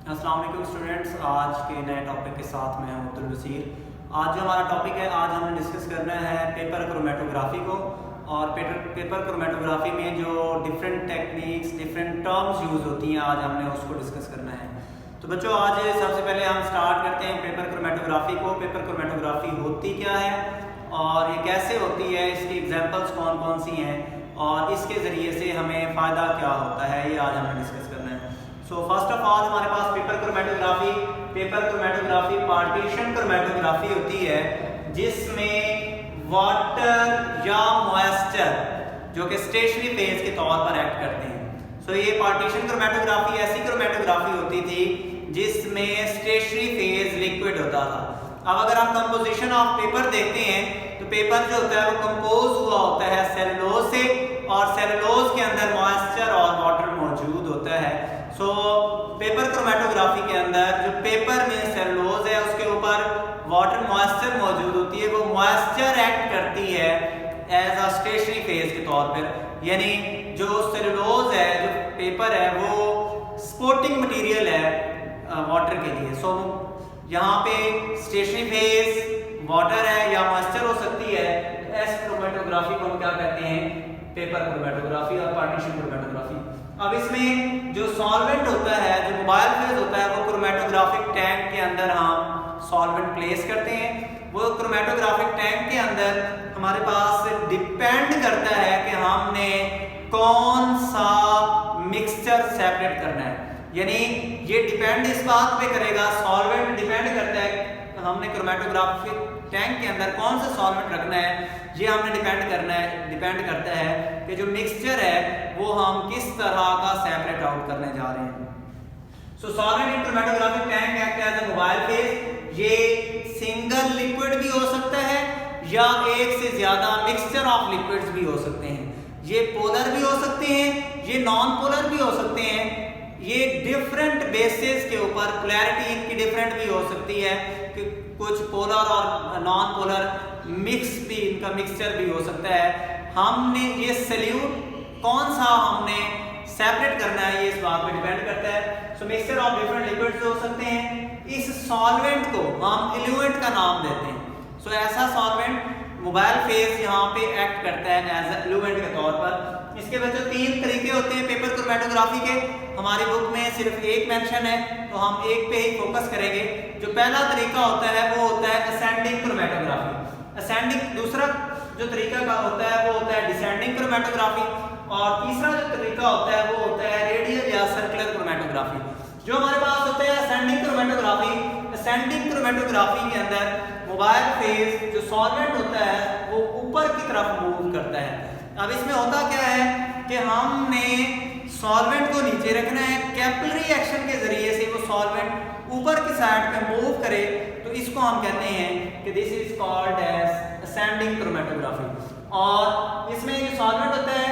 अस्सलाम वालेकुम स्टूडेंट्स, आज के नए टॉपिक के साथ मैं हूं अब्दुल वसीर। आज जो हमारा टॉपिक है, आज हमने डिस्कस करना है पेपर क्रोमेटोग्राफी को। और पेपर क्रोमेटोग्राफी में जो different techniques, different terms use होती हैं, आज हमने उसको डिस्कस करना है। तो बच्चों, आज सबसे पहले हम स्टार्ट करते हैं पेपर क्रोमेटोग्राफी को। पेपर क्रोमेटोग्राफी होती क्या है और ये कैसे होती है, इसकी एग्जांपल्स कौन कौन सी हैं और इसके ज़रिए से हमें फ़ायदा क्या होता है, ये आज हमें डिस्कस करना है। सो फर्स्ट ऑफ ऑल हमारे पास पेपर क्रोमेटोग्राफी पार्टीशन क्रोमेटोग्राफी होती है, जिसमें वाटर या मॉइस्चर जो कि स्टेशनरी फेज के तौर पर एक्ट करते हैं। सो ये पार्टीशन क्रोमेटोग्राफी ऐसी क्रोमेटोग्राफी होती थी जिसमें स्टेशनरी फेज लिक्विड होता था। अब अगर हम कंपोजिशन ऑफ पेपर देखते हैं तो पेपर जो होता है वो कंपोज हुआ होता है सेलुलोज से, और सेलुलोज के अंदर मॉइस्चर और वाटर मौजूद होता है। सो पेपर क्रोमेटोग्राफी के अंदर जो पेपर में सेलुलोज है उसके ऊपर वाटर मॉइस्चर मौजूद होती है। वो मॉइस्चर एक्ट करती है एज अ स्टेशनरी फेज के तौर पर, यानी जो सेलुलोज है, जो पेपर है, वो सपोर्टिंग मटेरियल है वाटर के लिए। सो यहाँ पे स्टेशनरी फेज वाटर है या मॉइस्चर हो सकती है। इस क्रोमेटोग्राफी को हम क्या कहते हैं? पेपर क्रोमेटोग्राफी और पार्टीशन क्रोमेटोग्राफी। अब इसमें जो सॉल्वेंट होता है, जो मोबाइल फेज होता है, वो क्रोमेटोग्राफिक टैंक के अंदर हम सॉल्वेंट प्लेस करते हैं। वो क्रोमेटोग्राफिक टैंक के अंदर हमारे पास डिपेंड करता है कि हमने कौन सा मिक्सचर सेपरेट करना है, यानी ये डिपेंड इस बात पे करेगा, सॉल्वेंट डिपेंड करता है हमने क्रोमेटोग्राफिक टैंक के अंदर कौन सा सॉल्वेंट रखना है। ये हमने डिपेंड करता है कि जो मिक्सचर है वो हम किस तरह का सेपरेट आउट करने जा रहे हैं। So solvent in chromatographic tank act as a mobile phase. ये सिंगल लिक्विड भी हो सकता है या एक से ज्यादा मिक्सचर ऑफ लिक्विड्स भी हो सकते हैं। ये पोलर भी हो सकते हैं, ये नॉन पोलर भी हो सकते हैं। ये डिफरेंट बेसिस के ऊपर पोलैरिटी इनकी डिफरेंट भी हो सकती है कि कुछ पोलर और नॉन पोलर मिक्स भी, इनका मिक्सचर भी हो सकता है। हमने ये सल्यूट कौन सा हमने सेपरेट करना है, ये इस बात पे डिपेंड करता है। सो मिक्सचर ऑफ डिफरेंट लिक्विड्स हो सकते हैं। इस सॉल्वेंट को हम इल्यूएंट का नाम देते हैं। सो ऐसा सॉल्वेंट मोबाइल फेज यहाँ पे एक्ट करता है एज इल्यूएंट के तौर पर। इसके वजह 3 तरीके होते हैं पेपर क्रोमेटोग्राफी के। हमारी बुक में सिर्फ एक मेंशन है तो हम एक पे ही फोकस करेंगे। जो पहला तरीका होता है वो होता है असेंडिंग क्रोमेटोग्राफी। असेंडिंग। दूसरा जो तरीका का होता है वो होता है डिसेंडिंग क्रोमेटोग्राफी। और तीसरा जो तरीका होता है वो होता है रेडियल या सर्कुलर क्रोमेटोग्राफी। जो हमारे पास होता है असेंडिंग क्रोमेटोग्राफी। असेंडिंग क्रोमेटोग्राफी के अंदर मोबाइल फेज जो सॉल्वेंट होता है वो ऊपर की तरफ मूव करता है। अब इसमें होता क्या है कि हमने सॉल्वेंट को नीचे रखना है, कैपिलरी एक्शन के जरिए से वो सॉल्वेंट ऊपर की साइड पे मूव करे, तो इसको हम कहते हैं कि this is called as ascending chromatography. और इसमें जो सॉल्वेंट होता है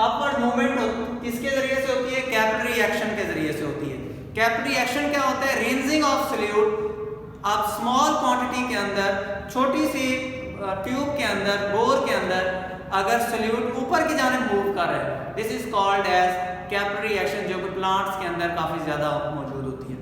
अपवर्ड मूवमेंट किसके जरिए से होती है? कैपिलरी एक्शन के जरिए से होती है। कैपिलरी एक्शन क्या होता है? Ranging of solute. अब स्मॉल क्वांटिटी के अंदर, छोटी सी ट्यूब के अंदर, बोर के अंदर अगर सॉल्यूट ऊपर की जानिब मूव कर रहा है, this is called as capillary action, जो कि प्लांट्स के अंदर काफी ज्यादा मौजूद होती है।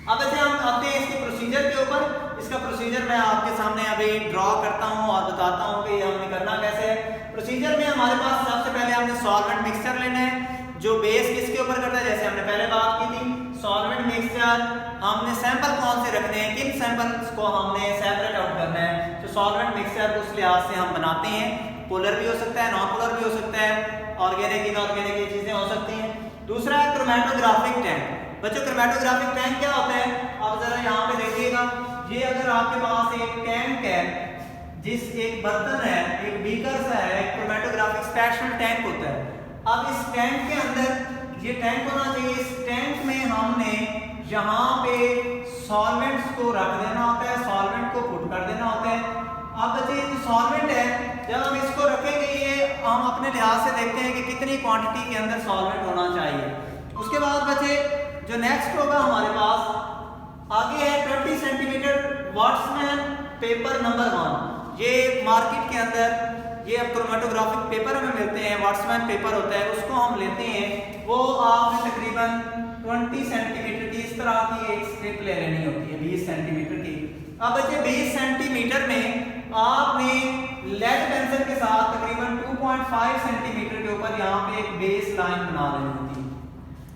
अब ऐसे हम आते हैं इसके प्रोसीजर के ऊपर। इसका प्रोसीजर मैं आपके सामने अभी ड्रॉ करता हूं और बताता हूं कि हमने करना कैसे है। प्रोसीजर में हमारे पास सबसे पहले हमने सॉल्वेंट मिक्सचर लेना है, जो बेस किसके ऊपर करता है, जैसे हमने पहले बात की थी सॉल्वेंट मिक्सचर। हमने सैंपल कौन से रखने हैं, किन सैंपल्स को हमने सेपरेट आउट करना है। तो सॉल्वेंट मिक्सचर उस लिहाज से हम बनाते हैं, पोलर भी हो सकता है, नॉन पोलर भी हो सकता है, ऑर्गेनिक इनऑर्गेनिक ये चीजें हो सकती हैं। दूसरा है क्रोमेटोग्राफिक टैंक। बच्चों, क्रोमेटोग्राफिक टैंक क्या होता है? अब जरा यहाँ पे देखिएगा, ये अगर आपके पास एक टैंक है, जिस एक बर्तन है, एक बीकर सा है, एक क्रोमेटोग्राफिक स्पेशल टैंक होता है। अब इस टैंक के अंदर ये टैंक होना चाहिए। इस टैंक में हमने यहाँ पे सॉल्वेंट्स को रख देना होता है, सॉल्वेंट को पुट कर देना होता है। अब बच्चे जो सॉल्वेंट है, जब हम इसको रखेंगे, ये हम अपने लिहाज से देखते हैं कि कितनी क्वांटिटी के अंदर सॉल्वेंट होना चाहिए। उसके बाद बच्चे जो नेक्स्ट होगा हमारे पास आगे है 20 सेंटीमीटर वाट्समैन पेपर नंबर 1। ये मार्केट के अंदर ये अब क्रोमेटोग्राफिक पेपर हमें मिलते हैं, वाट्समैन पेपर होता है, उसको हम लेते हैं। वो आपने तकरीबन 20 सेंटीमीटर की इस तरह तरह की एक स्ट्रिप ले लेनी होती है 20 सेंटीमीटर की। अब बच्चे 20 सेंटीमीटर में आपने लेड पेंसिल के साथ तकरीबन 2.5 सेंटीमीटर के ऊपर यहाँ पे एक बेस लाइन बना लेनी होती है,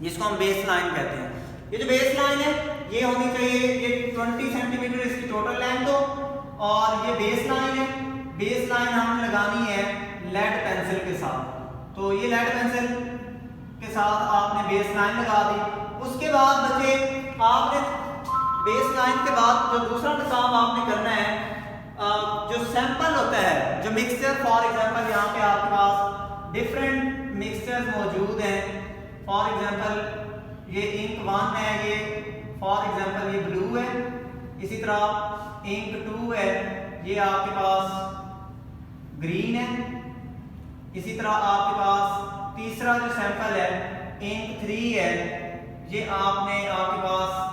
जिसको हम बेस लाइन कहते हैं। ये जो बेस लाइन है ये होनी चाहिए, ये 20 सेंटीमीटर इसकी टोटल लेंथ हो, और ये बेस लाइन है। बेस लाइन हमने लगानी है लेड पेंसिल के साथ। तो ये लेड पेंसिल के साथ आपने बेस लाइन लगा दी। उसके बाद बच्चे आपने बेस लाइन के बाद जो दूसरा काम आपने करना है, जो सैंपल होता है, जो मिक्सचर, फॉर एग्जांपल यहाँ पे आपके पास डिफरेंट मिक्सचर्स मौजूद हैं। फॉर एग्जांपल ये इंक 1 है, ये फॉर एग्जांपल ये ब्लू है। इसी तरह इंक 2 है, ये आपके पास ग्रीन है। इसी तरह आपके पास तीसरा जो सैंपल है इंक 3 है, ये आपके पास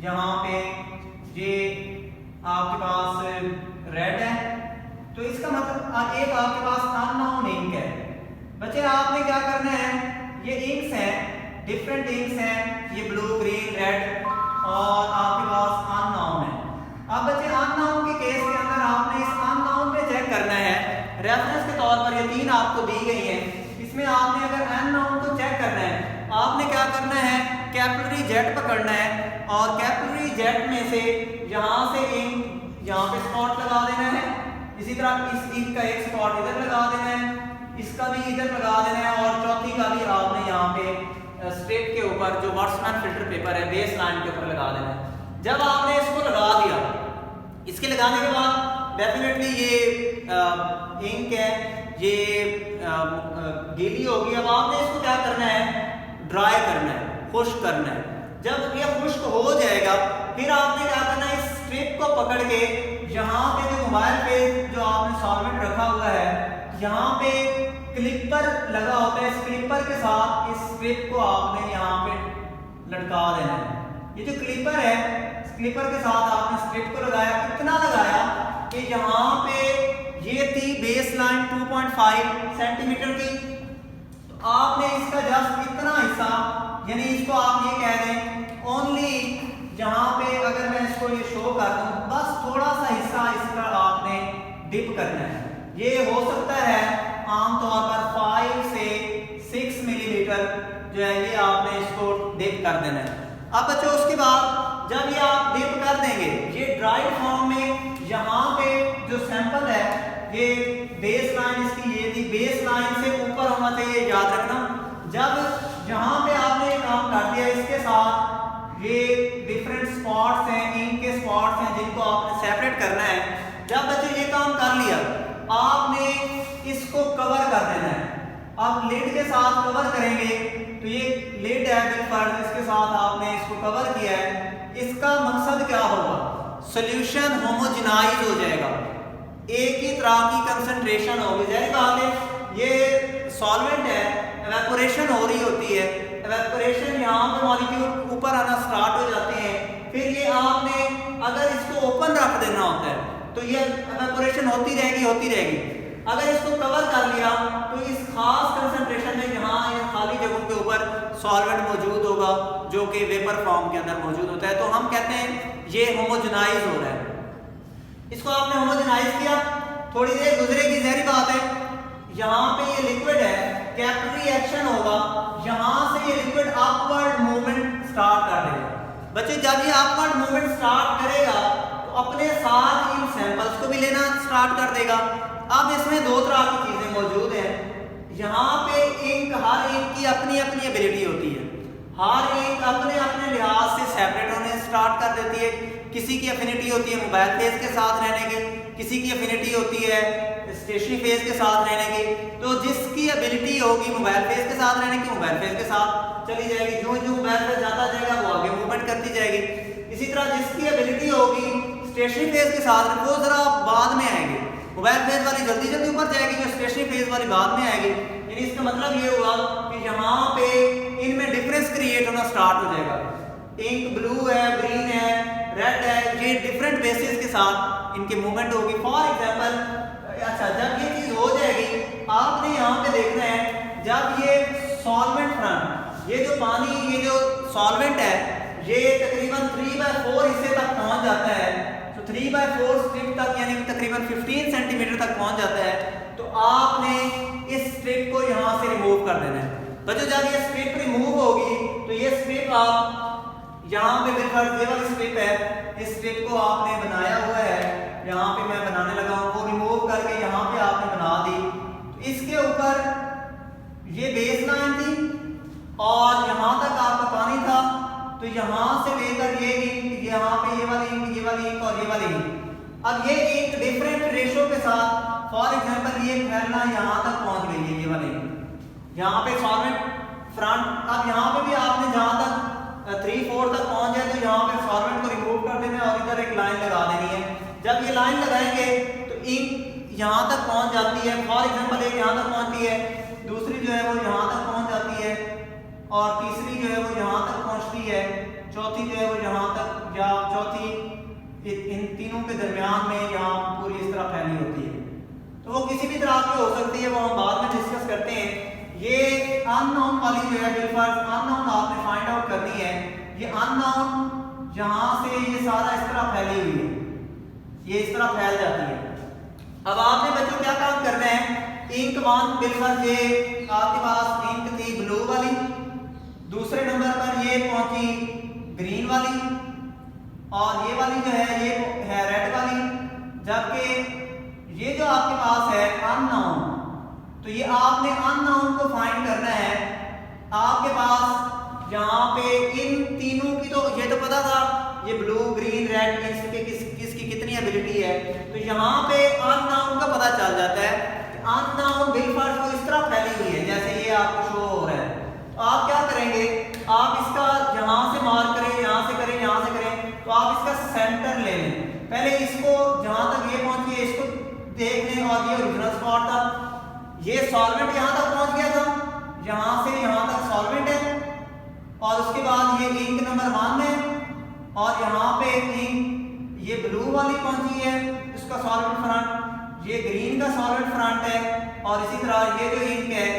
यहाँ पे ये आपके पास रेड है। तो इसका मतलब एक आपके पास अननोन इंक है। बच्चे आपने क्या करना है, ये इंक्स हैं, डिफरेंट इंक्स हैं, ये ब्लू, ग्रीन, रेड, और आपके पास अननोन है। अब बच्चे अननोन के केस के अंदर आपने इस अननोन पे चेक करना है। रेफरेंस के तौर पर ये 3 आपको दी गई हैं, इसमें आपने अगर अननोन को चेक करना है, आपने क्या करना है, कैपिलरी जेट पकड़ना है, और कैपिलरी जेट में से यहाँ से इंक यहाँ पे स्पॉट लगा देना है। इसी तरह इस इंक का एक स्पॉट इधर लगा देना है, इसका भी इधर लगा देना है, और चौथी का भी आपने यहाँ पे स्ट्रिप के ऊपर जो वर्ड्समैन फिल्टर पेपर है बेस लाइन के ऊपर लगा देना है। जब आपने इसको लगा दिया, इसके लगाने के बाद डेफिनेटली ये इंक है, ये गीली होगी। अब आपने इसको क्या करना है, ड्राई करना है, खुश्क करना है। जब ये खुश्क हो जाएगा, फिर आपने क्या करना है, इस स्ट्रिप को पकड़ के यहाँ पे जो मोबाइल पे जो आपने सॉल्वेंट रखा हुआ है, यहाँ पे क्लिपर लगा होता है, इस क्लिपर के साथ इस स्ट्रिप को आपने यहाँ पे लटका देना है। ये जो क्लिपर है, इस क्लिपर के साथ आपने स्ट्रिप को लगाया, कितना लगाया कि यहाँ पे ये थी बेस लाइन 2.5 सेंटीमीटर की। तो आपने इसका जस्ट इतना हिस्सा, यानी इसको आप ये कह दें ओनली, जहाँ पे अगर मैं इसको ये शो कर दूं, बस थोड़ा सा हिस्सा इसका आपने डिप करना है। ये हो सकता है आमतौर पर 5 से 6 मिलीमीटर जो है, ये आपने इसको डिप कर देना है। अब बच्चों उसके बाद जब ये आप डिप कर देंगे, ये ड्राई फॉर्म में यहाँ पे जो सैंपल है, ये बेस लाइन इसकी ये थी, बेस लाइन से ऊपर होना चाहिए, याद रखना। जब यहाँ पे आपने ये काम कर दिया, इसके साथ ये डिफरेंट स्पॉट्स हैं, इंक के स्पॉट्स हैं, जिनको आपने सेपरेट करना है। जब बच्चे ये काम कर लिया, आपने इसको कवर कर देना है। आप लिड के साथ कवर करेंगे, तो ये लिड है बिल्कुल, इसके साथ आपने इसको कवर किया है। इसका मकसद क्या होगा, सॉल्यूशन होमोजेनाइज हो जाएगा, एक ही तरह की कंसंट्रेशन होगी। जाहिर बात है ये सॉल्वेंट है, एवेपोरेशन हो रही होती है, एवेपोरेशन यहाँ पे मॉलिक्यूल ऊपर आना स्टार्ट हो जाते हैं। फिर ये आपने अगर इसको ओपन रख देना होता है, तो ये एवेपोरेशन होती रहेगी। अगर इसको कवर कर लिया, तो इस खास कंसंट्रेशन में यहाँ खाली जगहों के ऊपर सॉल्वेंट मौजूद होगा, जो कि वेपर फॉर्म के अंदर मौजूद होता है। तो हम कहते हैं ये होमोजेनाइज हो रहा है। इसको आपने होमोजेनाइज किया, थोड़ी देर गुजरेगी, ज़ाहिर बात है यहाँ पे ये लिक्विड है, कैपिलरी एक्शन होगा, यहाँ से ये लिक्विड अपवर्ड मूवमेंट स्टार्ट कर देगा। बच्चे जब ये अपवर्ड मूवमेंट स्टार्ट करेगा, तो अपने साथ इन सैंपल्स को भी लेना स्टार्ट कर देगा। अब इसमें 2 तरह की चीजें मौजूद हैं। यहाँ पे इंक, हर इंक की अपनी अपनी एबिलिटी होती है, हर इंक अपने अपने लिहाज से सेपरेट होने स्टार्ट कर देती है। किसी की एफिनिटी होती है मोबाइल फेज के साथ रहने की, किसी की एफिनिटी होती है स्टेशनरी फेज के साथ रहने की। तो जिसकी एबिलिटी होगी मोबाइल फेज के साथ रहने की, मोबाइल फेज के साथ चली जाएगी, जो जो मोबाइल फेज जाता जाएगा वो आगे मूवमेंट करती जाएगी। इसी तरह जिसकी एबिलिटी होगी स्टेशनरी फेज के साथ, वो जरा बाद में आएगी, मोबाइल फेज वाली जल्दी जल्दी ऊपर जाएगी, जो स्टेशनरी फेज वाली बाद में आएगी। यानी इसका मतलब ये हुआ कि यहाँ पे इनमें डिफरेंस क्रिएट होना स्टार्ट हो जाएगा। इंक ब्लू है, ग्रीन है, रेड है, ये डिफरेंट बेसिस के साथ इनकी मूवमेंट होगी। फॉर एग्जांपल, अच्छा जब ये चीज हो जाएगी, आपने यहाँ पे देखना है, जब ये सॉल्वेंट फ्रंट, ये जो पानी, ये जो सॉल्वेंट है ये तकरीबन 3/4 हिस्से तक पहुंच जाता है, तो 3/4 स्ट्रिप तक यानी तकरीबन 15 सेंटीमीटर तक पहुंच जाता है, तो आपने इस स्ट्रिप को यहाँ से रिमूव कर देना है। बच्चों जब ये स्ट्रिप रिमूव होगी तो ये स्ट्रिप आप यहाँ पे बिल्कुल ये वाली स्ट्रिप है, इस स्ट्रिप को आपने बनाया हुआ है, यहाँ पे मैं बनाने लगा हूँ, वो रिमूव करके यहाँ पे आपने बना दी। तो इसके ऊपर ये बेस लाइन थी और यहाँ तक आपका पानी था, तो यहाँ से लेकर ये इंक, यहाँ पे ये वाली इंक, ये वाली इंक और ये वाली इंक। अब ये इंक डिफरेंट रेशो के साथ, फॉर एग्जांपल ये फैलना यहाँ तक पहुँच गई है, ये वाली यहाँ पे सॉल्वेंट फ्रंट। अब यहाँ पे भी आपने जहाँ तक 3/4 तक पहुँच जाए तो यहाँ पे सॉल्वेंट को रिमूव कर देना है और इधर एक लाइन लगा देनी है। जब ये लाइन लगाएंगे तो इंक यहाँ तक पहुँच जाती है, फॉर एग्जांपल एक यहाँ तक पहुँचती है, दूसरी जो है वो यहाँ तक पहुँच जाती है, और तीसरी जो है वो यहाँ तक पहुँचती है, चौथी जो है वो यहाँ तक, या चौथी इन तीनों के दरमियान में यहाँ पूरी इस तरह फैली होती है। तो वो किसी भी तरह की हो सकती है, वो हम बाद में डिस्कस करते हैं। ये अननोन वाली जो है बिल्कुल अननोन आपने फाइंड आउट करनी है। ये अननोन यहाँ से ये सारा इस तरह फैली हुई है, ये इस तरह फैल जाती है। अब आपने बच्चों क्या काम करना है, इंक वन बिल्कुल ये आपके पास इंक थी ब्लू वाली, दूसरे नंबर पर ये पहुंची ग्रीन वाली, और ये वाली जो है ये है रेड वाली, जबकि ये जो आपके पास है अननोन, तो ये आपने अननोन को फाइंड करना है। आपके पास यहाँ पे इन तीनों की तो ये तो पता था, ये ब्लू ग्रीन रेड इसके किसकी कितनी एबिलिटी है, तो यहाँ पे अननोन का पता चल जाता है। अननोन बिल्कुल वो इस तरह फैली हुई है जैसे ये आपको शो हो रहा है। तो आप क्या करेंगे, आप इसका यहाँ से मार्क करें, यहाँ से करें, यहाँ से करें, तो आप इसका सेंटर ले लें। पहले इसको जहाँ तक ये पहुँची है इसको देख लें, और ये ओरिजिनल स्पॉट था, ये सॉल्वेंट यहाँ तक पहुँच गया था, यहाँ से यहाँ तक सॉल्वेंट है, और उसके बाद ये इंक नंबर 1 है, और यहाँ पे इंक ये ब्लू वाली पहुँची है, इसका सॉल्वेंट फ्रंट, ये ग्रीन का सॉल्वेंट फ्रंट है, और इसी तरह ये जो इंक है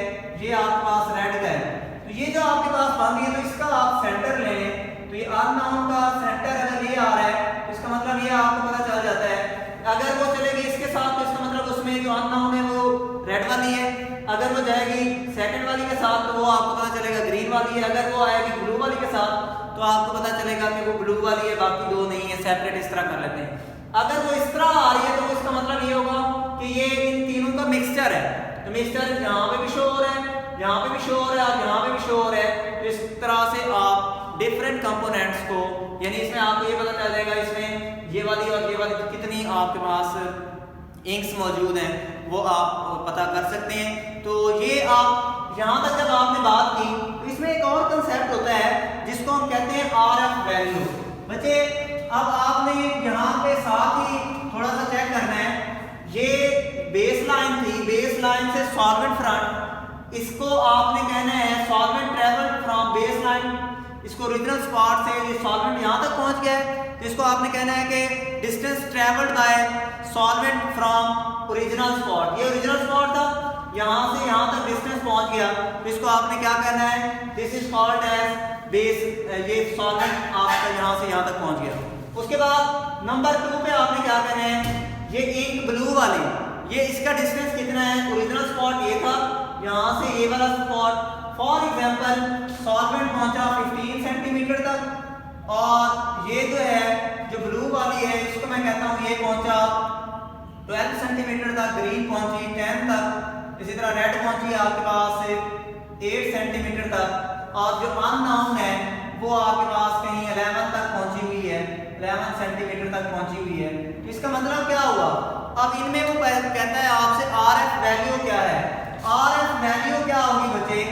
ये आपके पास रेड का है। तो ये जो आपके पास बन गई है, तो इसका आप सेंटर ले लें। तो ये अननोन का सेंटर अगर ये आ रहा है तो इसका मतलब ये आपको पता चल जाता है। अगर वो चलेगी इसके साथ तो इसका मतलब उसमें जो अननोन है वो रेड वाली है, अगर वो जाएगी सेकंड वाली के साथ तो वो आपको पता चलेगा ग्रीन वाली है, अगर वो आएगी ब्लू वाली के साथ तो आपको पता चलेगा कि वो ब्लू वाली है, बाकी दो नहीं है, सेपरेट इस तरह कर लेते हैं। अगर वो इस तरह आ रही है तो इसका मतलब ये होगा कि ये इन तीनों का मिक्सचर है। तो मिक्सचर यहाँ पे भी शो हो रहा है, यहाँ पे भी शो हो रहा है, और यहाँ पे भी शो हो रहा है। तो इस तरह से आप डिफरेंट कंपोनेंट्स को, यानी इसमें आपको ये पता चल जाएगा इसमें ये वाली और ये वाली कितनी आपके पास इंक्स मौजूद हैं, वो आप पता कर सकते हैं। तो ये आप यहाँ तक जब आपने बात की तो इसमें एक और कंसेप्ट होता है जिसको हम कहते हैं RF वैल्यू। बच्चे अब आपने यहाँ पे साथ ही थोड़ा सा चेक करना है, ये बेस लाइन थी, बेस लाइन से सॉल्वेंट फ्रंट, इसको आपने कहना है solvent travel from base line, इसको ओरिजिनल स्पॉट से ये सॉल्वेंट यहाँ तक पहुँच गया है, तो इसको आपने कहना है कि distance travelled bye solvent from original spot. ये ओरिजिनल स्पॉट था, यहाँ से यहाँ तक डिस्टेंस पहुँच गया, तो इसको आपने क्या कहना है, this is called as base, ये सॉल्वेंट आपका यहाँ से यहाँ तक पहुँच गया। उसके बाद नंबर 2 पे आपने क्या कहना है, ये इंक ब्लू वाली, ये इसका डिस्टेंस कितना है, ओरिजिनल स्पॉट ये था, यहाँ से ये वाला स्पॉट, फॉर एग्जांपल सॉल्वेंट पहुंचा 15 सेंटीमीटर तक, और ये जो है जो ब्लू वाली है इसको मैं कहता हूँ ये पहुंचा 12 सेंटीमीटर तक, ग्रीन पहुंची 10 तक, इसी तरह रेड पहुंची आपके पास 8 सेंटीमीटर तक, और जो अननोन है वो आपके पास कहीं 11 तक पहुंची हुई है, 11 सेंटीमीटर तक पहुंची हुई है। तो इसका मतलब क्या हुआ, अब इनमें वो कहता है आपसे RF वैल्यू क्या है। RF वैल्यू क्या होगी बच्चे,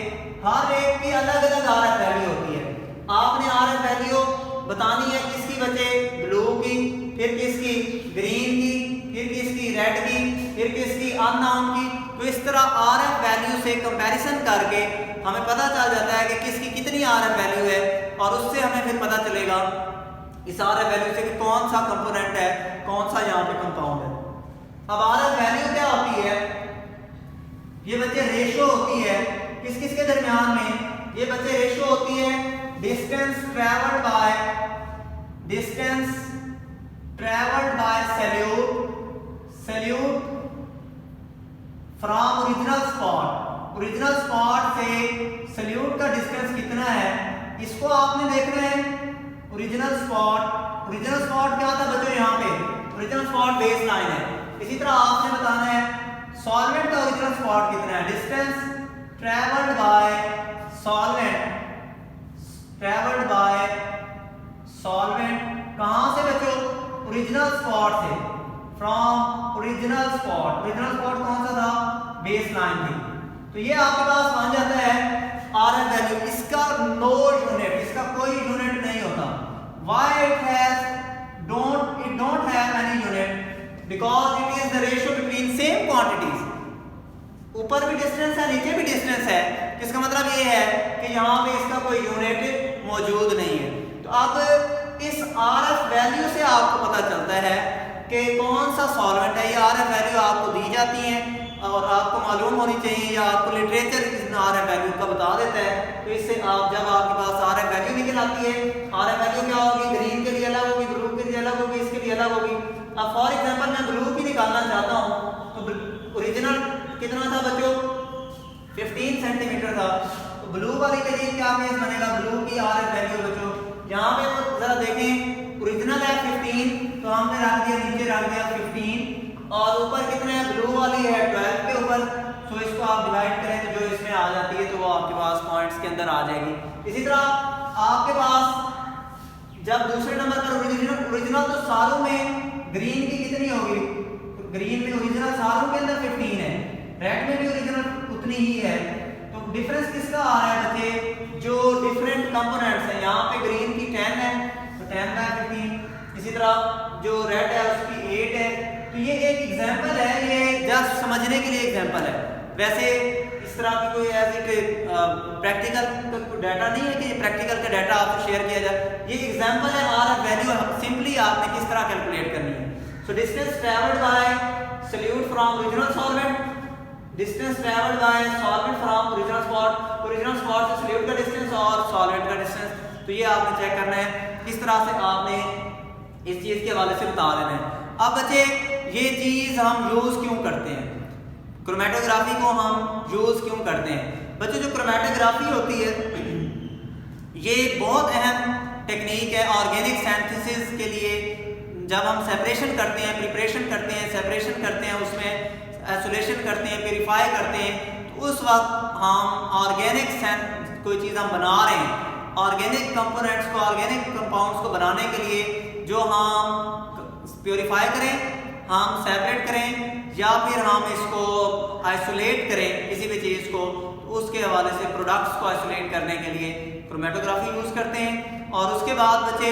हर एक की अलग अलग RF वैल्यू होती है। आपने RF वैल्यू बतानी है किसकी बच्चे, ब्लू की, फिर किसकी ग्रीन की, फिर किसकी रेड की, फिर किसकी अननोन की। तो इस तरह RF वैल्यू से कंपैरिजन करके हमें पता चल जाता है कि किसकी कितनी RF वैल्यू है, और उससे हमें फिर पता चलेगा इस RF वैल्यू से कि कौन सा कंपोनेंट है, कौन सा यहाँ पे कंपाउंड है। अब RF वैल्यू क्या होती है, ये बच्चे रेशो होती है किस किस के दरमियान में, ये बच्चे रेशो होती है distance travelled by distance travelled by solute from original spot से सल्यूट का डिस्टेंस कितना है, इसको आपने देखना है। ओरिजिनल स्पॉट क्या था बच्चों, यहाँ पे ओरिजिनल स्पॉट बेस लाइन है। इसी तरह आपने बताना है सॉल्वेंट का ओरिजिनल स्पॉट कितना है, डिस्टेंस ट्रेवल्ड बाय सॉल्वेंट कहां से बच्चों, ओरिजिनल स्पॉट से, फ्रॉम ओरिजिनल स्पॉट कौन सा था, बेस लाइन थी। तो ये आपके पास बन जाता है आरएफ वैल्यू। इसका नो यूनिट, इसका कोई यूनिट नहीं होता। Why it don't have any unit? Because it is the ratio between same quantities. ऊपर भी डिस्टेंस है, नीचे भी डिस्टेंस है। इसका मतलब ये है कि यहाँ पे इसका कोई यूनिट मौजूद नहीं है। तो अब इस आरएफ वैल्यू से आपको पता चलता है कि कौन सा सॉल्वेंट है। ये आरएफ वैल्यू आपको दी जाती है और आपको मालूम होनी चाहिए, या आपको लिटरेचर इस आरएफ वैल्यू का बता देता है। तो इससे आप जब आपके पास आरएफ वैल्यू निकल आती है, आरएफ वैल्यू क्या होगी, ग्रीन के लिए अलग होगी, ब्लू के लिए अलग होगी, इसके लिए अलग होगी। अब फॉर एग्जांपल मैं ब्लू की निकालना चाहता हूँ, तो ओरिजिनल कितना था बच्चों, 15 सेंटीमीटर था। तो ब्लू वाली के लिए क्या केस बनेगा, ब्लू की आरएफ वैल्यू बच्चों यहाँ पे जरा देखें, ओरिजिनल है 15, तो हमने रख दिया, नीचे रख दिया 15, और ऊपर कितना है, ब्लू वाली है 12 के ऊपर। तो इसको आप डिवाइड करें तो जो इसमें आ जाती है तो वो आपके पास पॉइंट्स के अंदर आ जाएगी। इसी तरह आपके पास जब दूसरे नंबर पर ओरिजिनल तो सारों में ग्रीन की कितनी होगी, तो ग्रीन में ओरिजिनल सारों के अंदर 15 है, रेड में भी ओरिजिनल उतनी ही है। तो डिफरेंस किसका आ रहा है बच्चे, जो डिफरेंट कंपोनेंट्स हैं। यहाँ पे ग्रीन की 10 है तो 10 बाय 15, इसी तरह जो रेड है उसकी 8 है। तो ये एक एग्जांपल है, ये जस्ट समझने के लिए एग्जांपल है। वैसे इस तरह की कोई ऐसी प्रैक्टिकल डाटा नहीं है कि ये प्रैक्टिकल का डाटा आपको शेयर किया जाए। ये एग्जांपल है, आरएफ वैल्यू सिंपली आपने किस तरह कैलकुलेट करनी है। So distance travelled by solute from original solvent, distance travelled by solvent from original spot से सल्यूट का डिस्टेंस और सॉल्वेंट का डिस्टेंस। तो ये आपने चेक करना है, इस तरह से आपने इस चीज के हवाले से बता देना है। अब बच्चे ये चीज हम यूज क्यों करते हैं, क्रोमेटोग्राफी को हम यूज क्यों करते हैं बच्चों। जो क्रोमेटोग्राफी होती है ये बहुत अहम टेक्निक है ऑर्गेनिक सिंथेसिस के लिए। जब हम सेपरेशन करते हैं, प्रिपरेशन करते हैं, सेपरेशन करते हैं, उसमें आइसोलेशन करते हैं, प्यूरिफाई करते हैं, तो उस वक्त हम ऑर्गेनिक कोई चीज़ हम बना रहे हैं, ऑर्गेनिक कंपोनेंट्स को, ऑर्गेनिक कंपाउंड्स को बनाने के लिए जो हम प्यूरिफाई करें, हम सेपरेट करें, या फिर हम इसको आइसोलेट करें किसी भी चीज़ को, तो उसके हवाले से प्रोडक्ट्स को आइसोलेट करने के लिए क्रोमेटोग्राफी यूज़ करते हैं। और उसके बाद बच्चे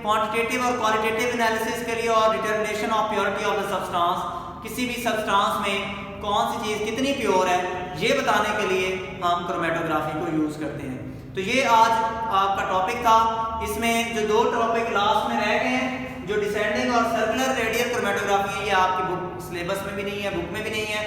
क्वांटिटेटिव और क्वालिटेटिव एनालिसिस के लिए और determination of purity of the substance, किसी भी सब्सटेंस में कौन सी चीज़ कितनी प्योर है ये बताने के लिए हम क्रोमेटोग्राफी को यूज़ करते हैं। तो ये आज आपका टॉपिक था। इसमें जो 2 टॉपिक लास्ट में रह गए हैं, जो डिसेंडिंग और सर्कुलर रेडियल क्रोमेटोग्राफी है, ये आपकी बुक सिलेबस में भी नहीं है, बुक में भी नहीं है।